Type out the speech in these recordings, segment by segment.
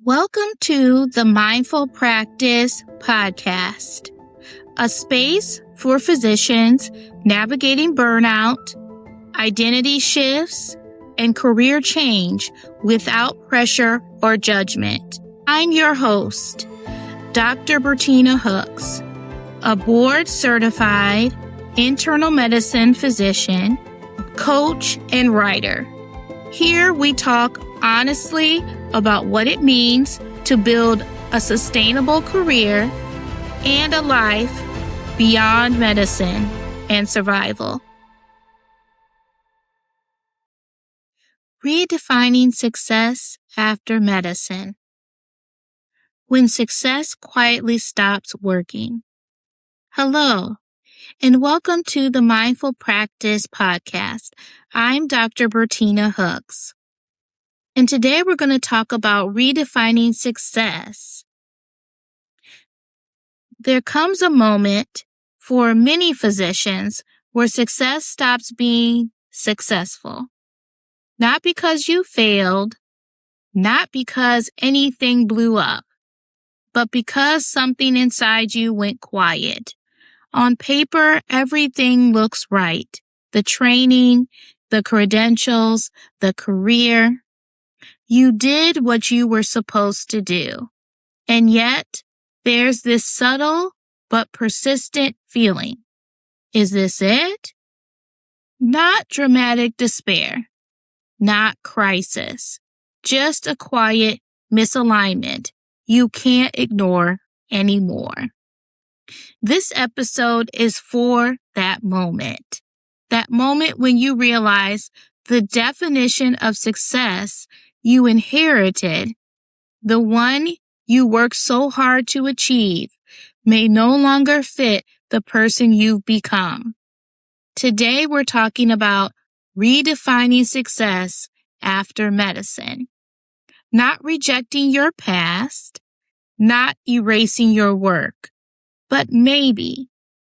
Welcome to the Mindful Practice Podcast, a space for physicians navigating burnout, identity shifts, and career change without pressure or judgment. I'm your host, Dr. Bertina Hooks, a board-certified internal medicine physician, coach, and writer. Here we talk honestly about what it means to build a sustainable career and a life beyond medicine and survival. Redefining success after medicine. When success quietly stops working. Hello, and welcome to the Mindful Practice Podcast. I'm Dr. Bertina Hooks. And today we're going to talk about redefining success. There comes a moment for many physicians where success stops being successful. Not because you failed, not because anything blew up, but because something inside you went quiet. On paper, everything looks right. The training, the credentials, the career. You did what you were supposed to do. And yet, there's this subtle but persistent feeling. Is this it? Not dramatic despair. Not crisis. Just a quiet misalignment you can't ignore anymore. This episode is for that moment. That moment when you realize the definition of success you inherited, the one you worked so hard to achieve, may no longer fit the person you've become. Today we're talking about redefining success after medicine. Not rejecting your past, not erasing your work, but maybe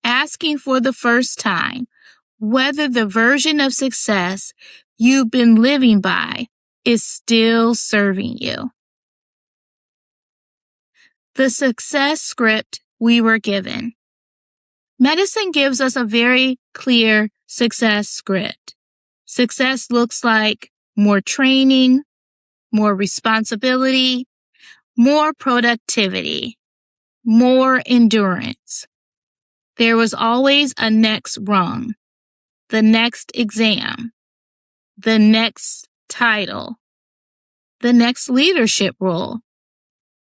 asking for the first time whether the version of success you've been living by is still serving you. The success script we were given. Medicine gives us a very clear success script. Success looks like more training, more responsibility, more productivity, more endurance. There was always a next rung, the next exam, the next title, the next leadership role,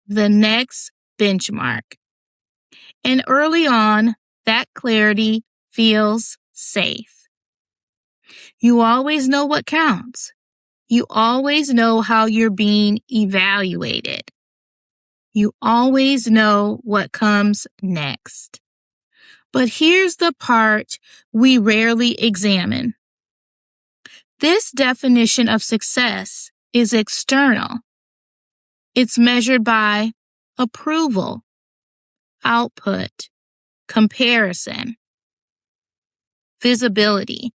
the next benchmark. And early on, that clarity feels safe. You always know what counts. You always know how you're being evaluated. You always know what comes next. But here's the part we rarely examine. This definition of success is external. It's measured by approval, output, comparison, visibility.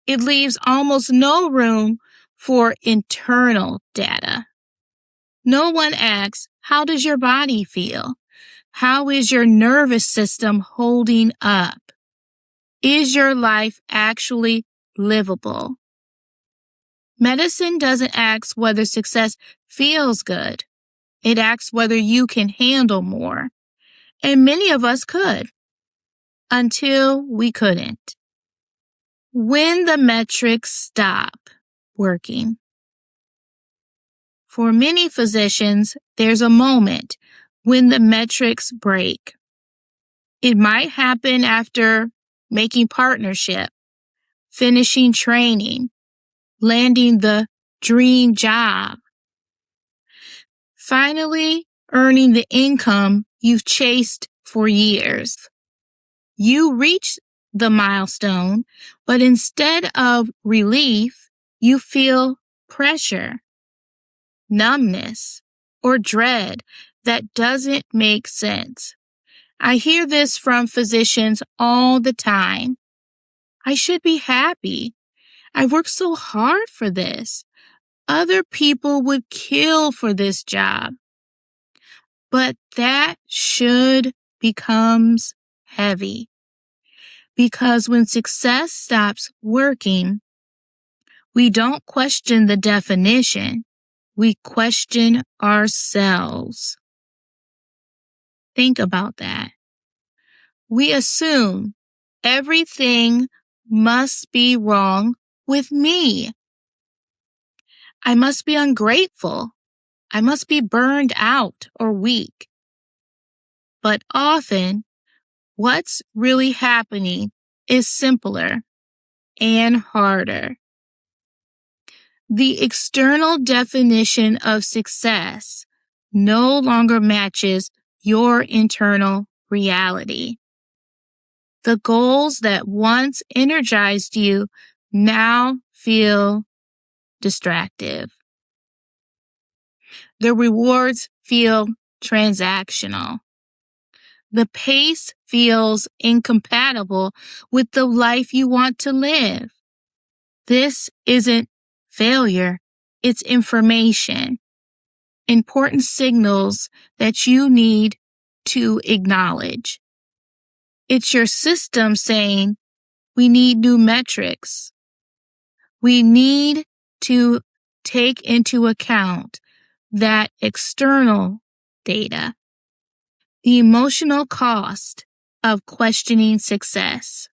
It leaves almost no room for internal data. No one asks, how does your body feel? How is your nervous system holding up? Is your life actually livable? Medicine doesn't ask whether success feels good. It asks whether you can handle more. And many of us could, until we couldn't. When the metrics stop working. For many physicians, there's a moment when the metrics break. It might happen after making partnership, finishing training, landing the dream job, finally earning the income you've chased for years. You reach the milestone, but instead of relief, you feel pressure, numbness, or dread that doesn't make sense. I hear this from physicians all the time. I should be happy. I worked so hard for this, Other people would kill for this job. But that should becomes heavy. Because when success stops working, we don't question the definition. We question ourselves. Think about that. We assume everything must be wrong with me. I must be ungrateful. I must be burned out or weak. But often, what's really happening is simpler and harder. The external definition of success no longer matches your internal reality. The goals that once energized you now feel distractive. The rewards feel transactional. The pace feels incompatible with the life you want to live. This isn't failure, it's information. Important signals that you need to acknowledge. It's your system saying, we need new metrics. We need to take into account that external data. The emotional cost of questioning success.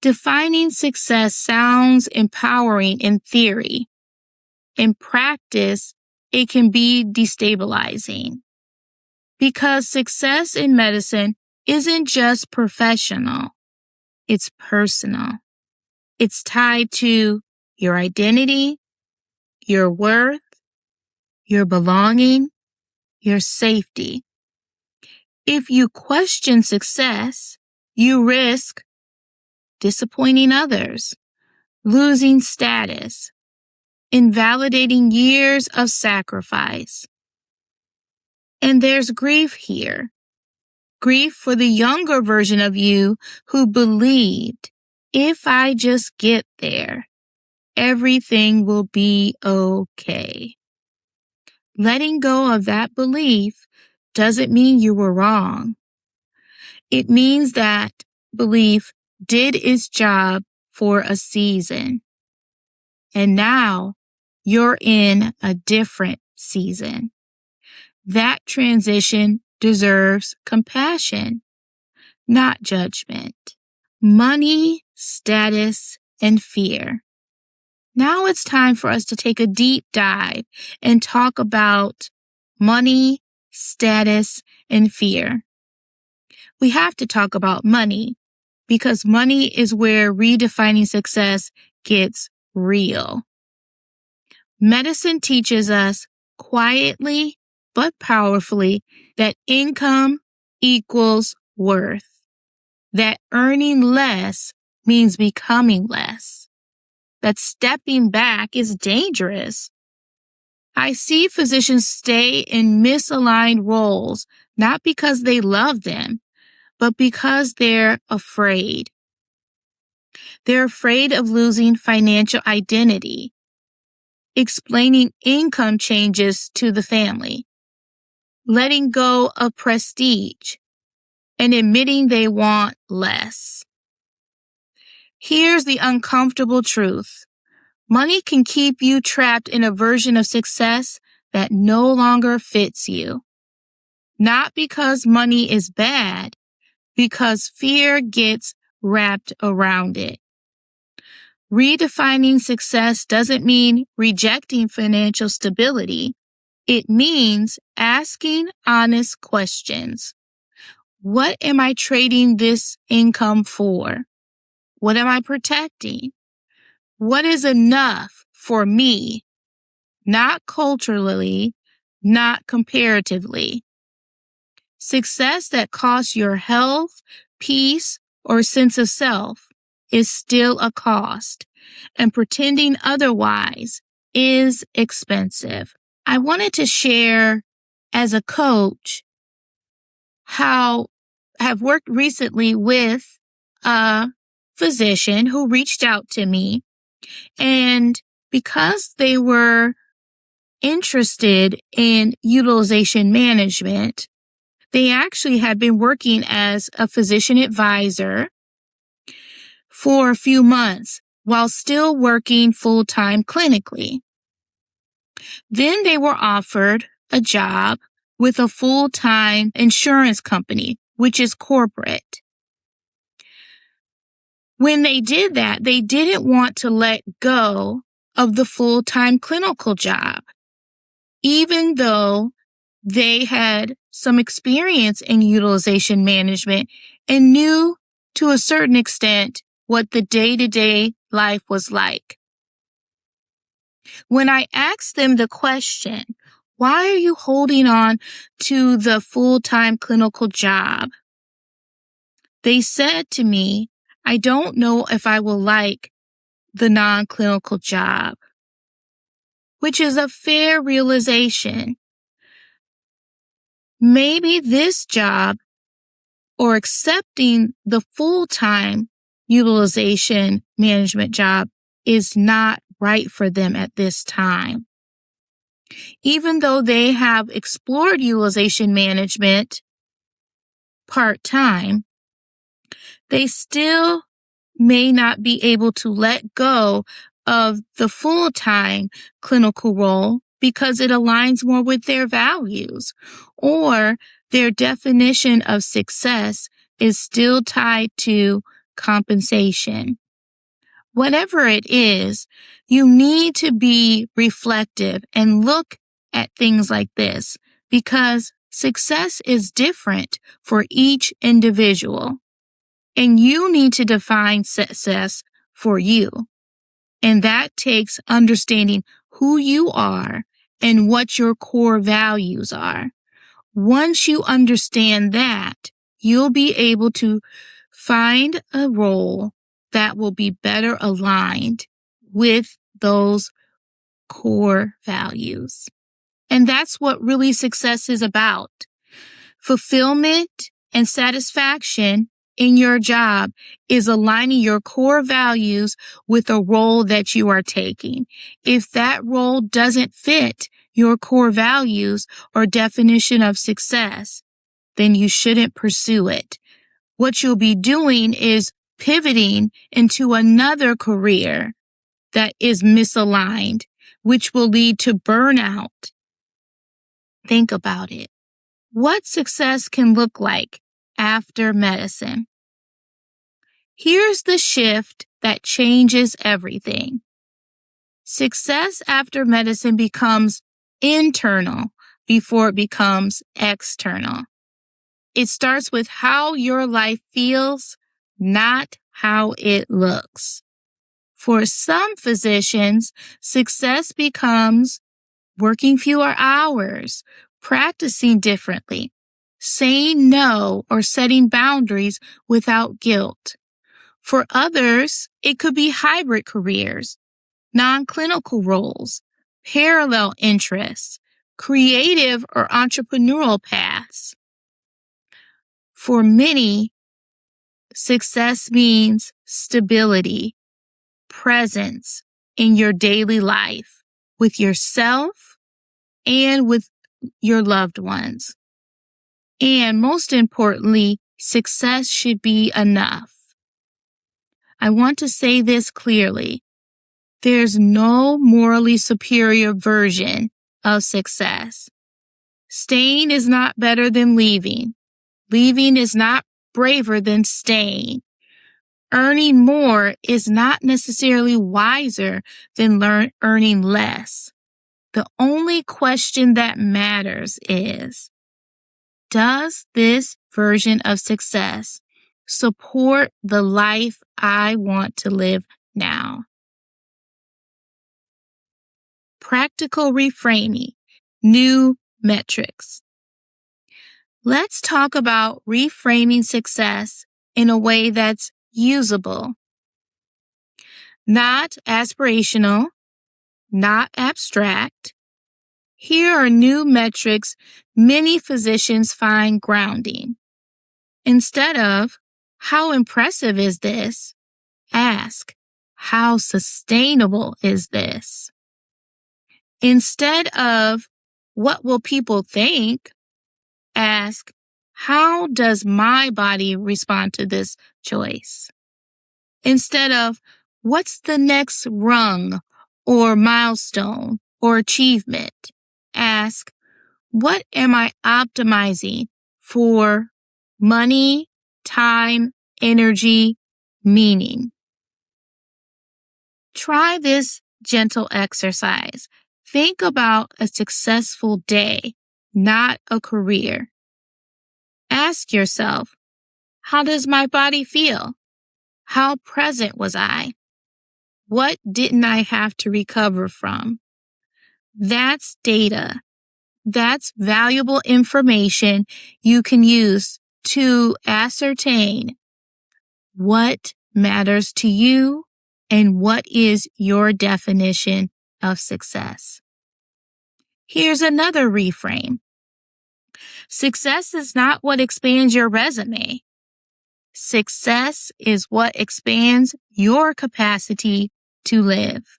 Defining success sounds empowering in theory. In practice, it can be destabilizing. Because success in medicine isn't just professional, it's personal. It's tied to your identity, your worth, your belonging, your safety. If you question success, you risk disappointing others, losing status, invalidating years of sacrifice. And there's grief here. Grief for the younger version of you who believed, if I just get there, everything will be okay. Letting go of that belief doesn't mean you were wrong. It means that belief did its job for a season. And now you're in a different season. That transition deserves compassion, not judgment. Money, status, and fear. Now it's time for us to take a deep dive and talk about money, status, and fear. We have to talk about money because money is where redefining success gets real. Medicine teaches us quietly but powerfully that income equals worth, that earning less means becoming less, that stepping back is dangerous. I see physicians stay in misaligned roles, not because they love them, but because they're afraid. They're afraid of losing financial identity, explaining income changes to the family, letting go of prestige, and admitting they want less. Here's the uncomfortable truth. Money can keep you trapped in a version of success that no longer fits you. Not because money is bad, because fear gets wrapped around it. Redefining success doesn't mean rejecting financial stability. It means asking honest questions. What am I trading this income for? What am I protecting? What is enough for me? Not culturally, not comparatively. Success that costs your health, peace, or sense of self is still a cost, and pretending otherwise is expensive. I wanted to share as a coach how I have worked recently with a physician who reached out to me, and Because they were interested in utilization management, they actually had been working as a physician advisor for a few months while still working full-time clinically. Then they were offered a job with a full-time insurance company, which is corporate. When they did that, they didn't want to let go of the full-time clinical job, even though they had some experience in utilization management and knew to a certain extent what the day-to-day life was like. When I asked them the question, why are you holding on to the full-time clinical job? They said to me, I don't know if I will like the non-clinical job, which is a fair realization. Maybe this job or accepting the full-time utilization management job is not right for them at this time. Even though they have explored utilization management part-time, they still may not be able to let go of the full-time clinical role because it aligns more with their values, or their definition of success is still tied to compensation. Whatever it is, you need to be reflective and look at things like this because success is different for each individual. And you need to define success for you. And that takes understanding who you are and what your core values are. Once you understand that, you'll be able to find a role that will be better aligned with those core values. And that's what really success is about. Fulfillment and satisfaction in your job is aligning your core values with a role that you are taking. If that role doesn't fit your core values or definition of success, then you shouldn't pursue it. What you'll be doing is pivoting into another career that is misaligned, which will lead to burnout. Think about it. What success can look like after medicine? Here's the shift that changes everything. Success after medicine becomes internal before it becomes external. It starts with how your life feels, not how it looks. For some physicians, success becomes working fewer hours, practicing differently, saying no or setting boundaries without guilt. For others, it could be hybrid careers, non-clinical roles, parallel interests, creative or entrepreneurial paths. For many, success means stability, presence in your daily life with yourself and with your loved ones. And most importantly, success should be enough. I want to say this clearly. There's no morally superior version of success. Staying is not better than leaving. Leaving is not braver than staying. Earning more is not necessarily wiser than earning less. The only question that matters is, does this version of success support the life I want to live now? Practical reframing, new metrics. Let's talk about reframing success in a way that's usable, not aspirational, not abstract. Here are new metrics many physicians find grounding. Instead of, how impressive is this? Ask, how sustainable is this? Instead of, what will people think? Ask, how does my body respond to this choice? Instead of, what's the next rung or milestone or achievement? Ask, what am I optimizing for money, time, energy, meaning? Try this gentle exercise. Think about a successful day, not a career. Ask yourself, how does my body feel? How present was I? What didn't I have to recover from? That's data. That's valuable information you can use to ascertain what matters to you and what is your definition of success. Here's another reframe. Success is not what expands your resume. Success is what expands your capacity to live.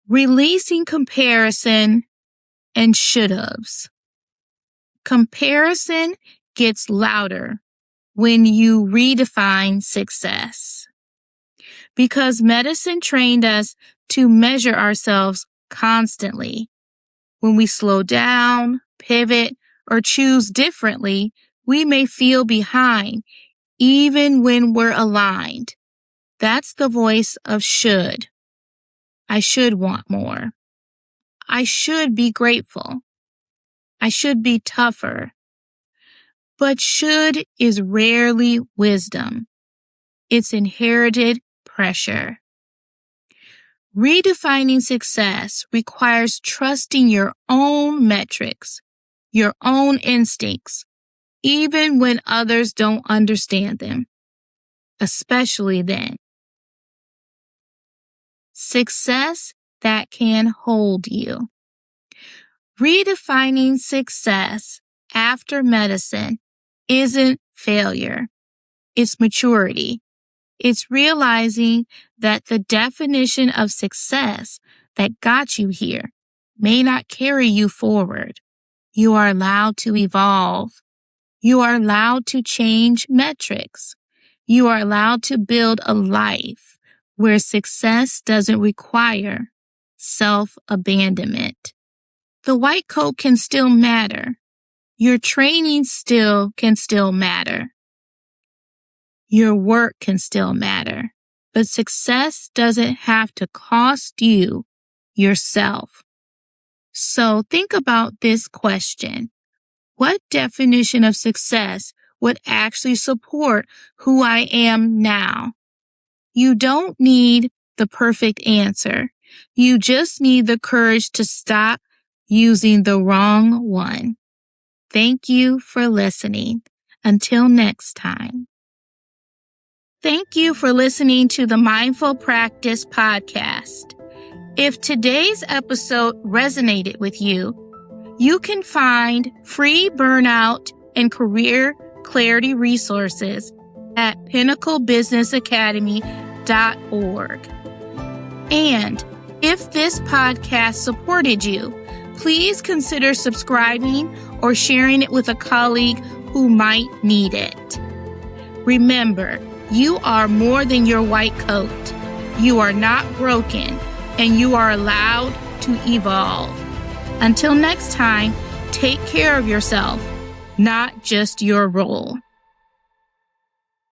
Releasing comparison and should-haves. Comparison gets louder when you redefine success. Because medicine trained us to measure ourselves constantly. When we slow down, pivot, or choose differently, we may feel behind, even when we're aligned. That's the voice of should. I should want more. I should be grateful. I should be tougher. But should is rarely wisdom. It's inherited pressure. Redefining success requires trusting your own metrics, your own instincts, even when others don't understand them, especially then. Success that can hold you. Redefining success after medicine isn't failure. It's maturity. It's realizing that the definition of success that got you here may not carry you forward. You are allowed to evolve. You are allowed to change metrics. You are allowed to build a life where success doesn't require self-abandonment. The white coat can still matter. Your training can still matter. Your work can still matter. But success doesn't have to cost you yourself. So think about this question. What definition of success would actually support who I am now? You don't need the perfect answer. You just need the courage to stop using the wrong one. Thank you for listening. Until next time. Thank you for listening to the Mindful Practice podcast. If today's episode resonated with you, you can find free burnout and career clarity resources at pinnaclebusinessacademy.org. And if this podcast supported you, please consider subscribing or sharing it with a colleague who might need it. Remember, you are more than your white coat. You are not broken, and you are allowed to evolve. Until next time, take care of yourself, not just your role.